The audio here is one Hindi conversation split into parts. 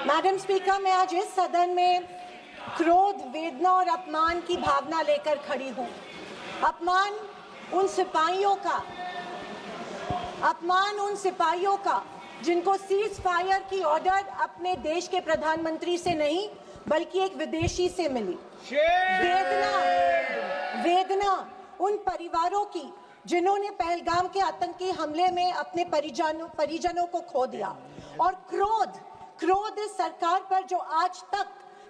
मैडम स्पीकर, मैं आज इस सदन में क्रोध, वेदना और अपमान की भावना लेकर खड़ी हूँ। अपमान उन सिपाहियों का जिनको सीज फायर की ऑर्डर अपने देश के प्रधानमंत्री से नहीं बल्कि एक विदेशी से मिली। वेदना उन परिवारों की जिन्होंने पहलगाम के आतंकी हमले में अपने परिजनों को खो दिया। और क्रोध इस सरकार पर जो आज तक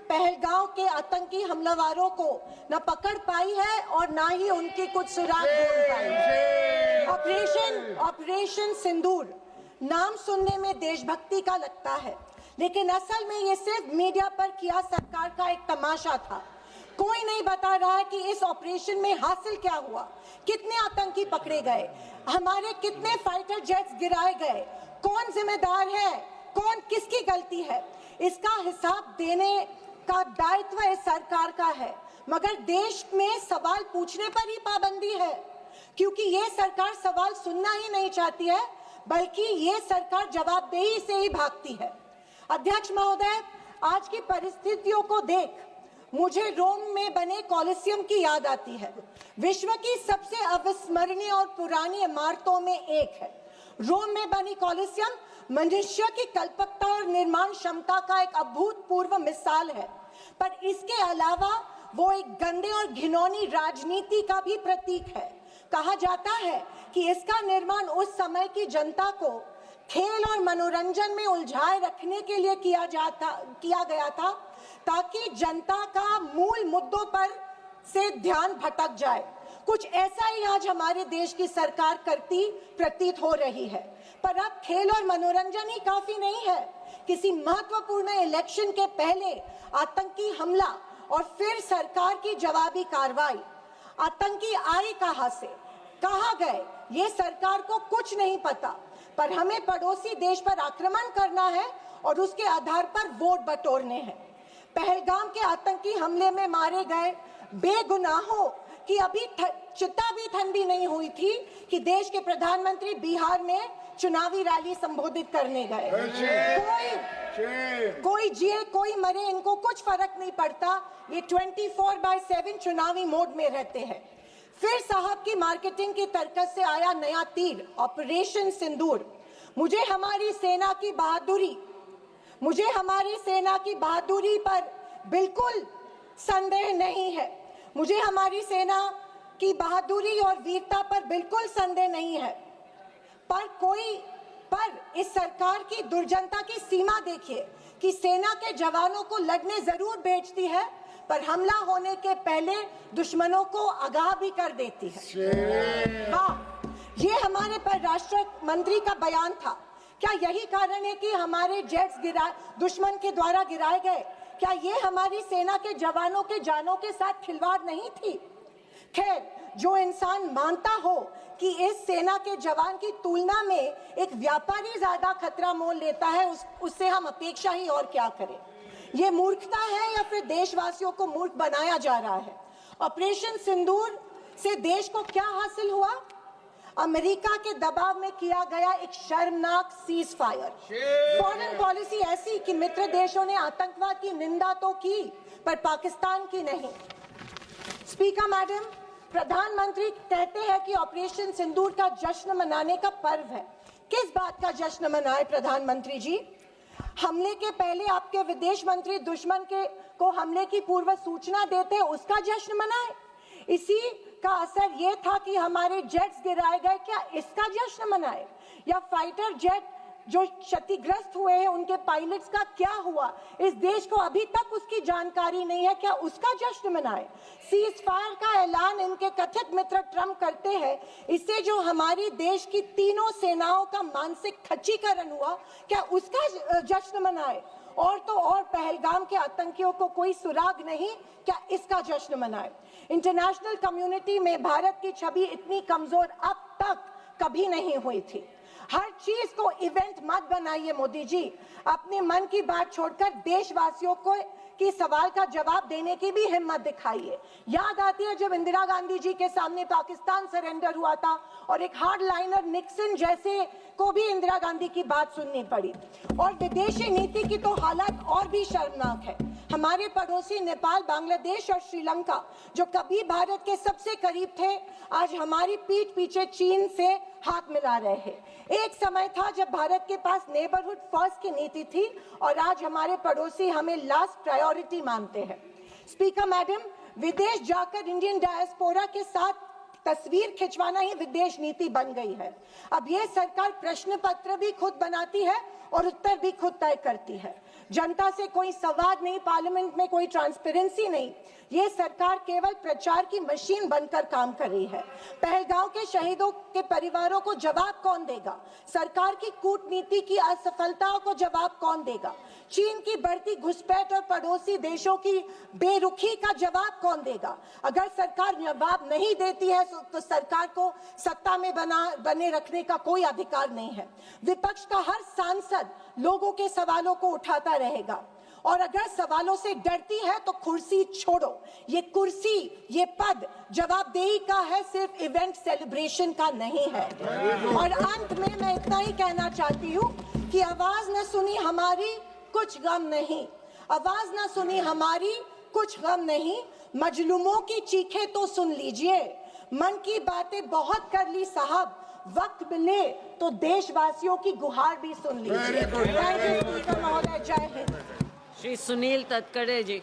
पहलगाम के आतंकी हमलावरों को न पकड़ पाई है और ना ही उनके कुछ सुराग ढूंढ पाई है। ऑपरेशन सिंदूर नाम सुनने में देशभक्ति का लगता है, लेकिन असल में ये सिर्फ मीडिया पर किया सरकार का एक तमाशा था। कोई नहीं बता रहा है कि इस ऑपरेशन में हासिल क्या हुआ, कितने आतंकी पकड़े गए, हमारे कितने फाइटर जेट्स गिराए गए, कौन जिम्मेदार है, कौन किसकी गलती है। इसका हिसाब देने का दायित्व इस सरकार का है, मगर देश में सवाल पूछने पर ही पाबंदी है, क्योंकि ये सरकार सवाल सुनना ही नहीं चाहती है, बल्कि ये सरकार जवाबदेही से ही भागती है। अध्यक्ष महोदय, आज की परिस्थितियों को देख मुझे रोम में बने कॉलिसियम की याद आती है। विश्व की सबसे अविस्मरणीय और पुरानी इमारतों में एक है। रोम में बनी कॉलिसियम मनुष्य की कल्पकता और निर्माण क्षमता का एक अभूतपूर्व मिसाल है, पर इसके अलावा वो एक गंदे और घिनौनी राजनीति का भी प्रतीक है। कहा जाता है कि इसका निर्माण उस समय की जनता को खेल और मनोरंजन में उलझाए रखने के लिए किया गया था, ताकि जनता का मूल मुद्दों पर से ध्यान भटक जाए। कुछ ऐसा ही आज हमारे देश की सरकार करती प्रतीत हो रही है। पर अब खेल और मनोरंजन ही काफी नहीं है। किसी महत्वपूर्ण इलेक्शन के पहले आतंकी हमला और फिर सरकार की जवाबी कार्रवाई। आतंकी आए कहां से, कहां गए, ये सरकार को कुछ नहीं पता, पर हमें पड़ोसी देश पर आक्रमण करना है और उसके आधार पर वोट बटोरने हैं। पहलगाम के आतंकी हमले में मारे गए बेगुनाहों की अभी चिता भी ठंडी नहीं हुई थी कि देश के प्रधानमंत्री बिहार में चुनावी रैली संबोधित करने गए। कोई जिए कोई मरे, इनको कुछ फर्क नहीं पड़ता। ये 24/7 चुनावी मोड में रहते हैं। फिर साहब की मार्केटिंग की तरकस से आया नया तीर, ऑपरेशन सिंदूर। मुझे हमारी सेना की बहादुरी पर बिल्कुल संदेह नहीं है। मुझे हमारी सेना की बहादुरी और वीरता पर बिल्कुल संदेह नहीं है, पर इस सरकार की दुर्जनता की सीमा देखिए कि सेना के जवानों को लड़ने जरूर भेजती है, पर हमला होने के पहले दुश्मनों को आगाह भी कर देती है। हाँ, ये हमारे परराष्ट्र मंत्री का बयान था। क्या यही कारण है कि हमारे जेट्स दुश्मन के द्वारा गिराए गए? क्या ये हमारी सेना के जवानों के जानों के साथ खिलवाड़ नहीं थी? खैर, जो इंसान मानता हो कि इस सेना के जवान की तुलना में एक व्यापारी ज्यादा खतरा मोल लेता है, उससे हम अपेक्षा ही और क्या करें। ये मूर्खता है या फिर देशवासियों को मूर्ख बनाया जा रहा है? ऑपरेशन सिंदूर से देश को क्या हासिल हुआ? अमेरिका के दबाव में किया गया एक शर्मनाक सीज फायर। फॉरेन पॉलिसी ऐसी कि मित्र देशों ने आतंकवाद की निंदा तो की, पर पाकिस्तान की नहीं। स्पीकर मैडम, प्रधानमंत्री कहते हैं कि ऑपरेशन सिंदूर का जश्न मनाने का पर्व है। किस बात का जश्न मनाए प्रधानमंत्री जी? हमले के पहले आपके विदेश मंत्री दुश्मन को हमले की पूर्व सूचना देते, उसका जश्न मनाए? इसी का असर ये था कि हमारे जेट्स गिराए गए, क्या इसका जश्न मनाए? या फाइटर जेट जो क्षतिग्रस्त हुए हैं उनके पायलट्स का क्या हुआ, इस देश को अभी तक उसकी जानकारी नहीं है, क्या उसका जश्न मनाए? सीज फायर का ऐलान इनके कथित मित्र ट्रंप करते हैं, इससे जो हमारी देश की तीनों सेनाओं का मानसिक खच्चीकरण हुआ, क्या उसका जश्न मनाए? और तो और पहलगाम के आतंकियों को कोई सुराग नहीं, क्या इसका जश्न मनाए? इंटरनेशनल कम्युनिटी में भारत की छवि इतनी कमजोर अब तक कभी नहीं हुई थी। हर चीज को इवेंट मत बनाइए मोदी जी। अपने मन की बात छोड़कर देशवासियों कि सवाल का जवाब देने की भी हिम्मत दिखाइए। याद आती है जब इंदिरा गांधी जी के सामने पाकिस्तान सरेंडर हुआ था और एक हार्डलाइनर निक्सन जैसे को भी इंदिरा गांधी की बात सुननी पड़ी। और विदेशी नीति की तो हालत और भी शर्मनाक है। हमारे पड़ोसी नेपाल, बांग्लादेश और श्रीलंका जो कभी भारत के सबसे करीब थे, आज हमारी पीठ पीछे चीन से हाथ मिला रहे हैं। एक समय था जब भारत के पास नेबरहुड फर्स्ट की नीति थी और आज हमारे पड़ोसी हमें लास्ट प्रायोरिटी मानते हैं। स्पीकर मैडम, विदेश जाकर इंडियन डायस्पोरा के साथ तस्वीर खिंचवाना ही विदेश नीति बन गई है। अब ये सरकार प्रश्न पत्र भी खुद बनाती है और उत्तर भी खुद तय करती है। जनता से कोई संवाद नहीं, पार्लियामेंट में कोई ट्रांसपेरेंसी नहीं। ये सरकार केवल प्रचार की मशीन बनकर काम कर रही है। पहलगांव के शहीदों के परिवारों को जवाब कौन देगा? सरकार की कूटनीति की असफलताओं को जवाब कौन देगा? चीन की बढ़ती घुसपैठ और पड़ोसी देशों की बेरुखी का जवाब कौन देगा? अगर सरकार जवाब नहीं देती है तो सरकार को सत्ता में बने रखने का कोई अधिकार नहीं है। विपक्ष का हर सांसद लोगों के सवालों को उठाता रहेगा और अगर सवालों से डरती है तो कुर्सी छोड़ो। ये कुर्सी, ये पद जवाबदेही का है, सिर्फ इवेंट सेलिब्रेशन का नहीं है। और अंत में मैं इतना ही कहना चाहती हूँ कि आवाज न सुनी हमारी, कुछ गम नहीं। आवाज न सुनी हमारी, कुछ गम नहीं। मजलूमों की चीखें तो सुन लीजिए। मन की बातें बहुत कर ली साहब, वक्त मिले तो देशवासियों की गुहार भी सुन लीजिए। महोदय, जय हिंद। श्री सुनील तटकरे जी।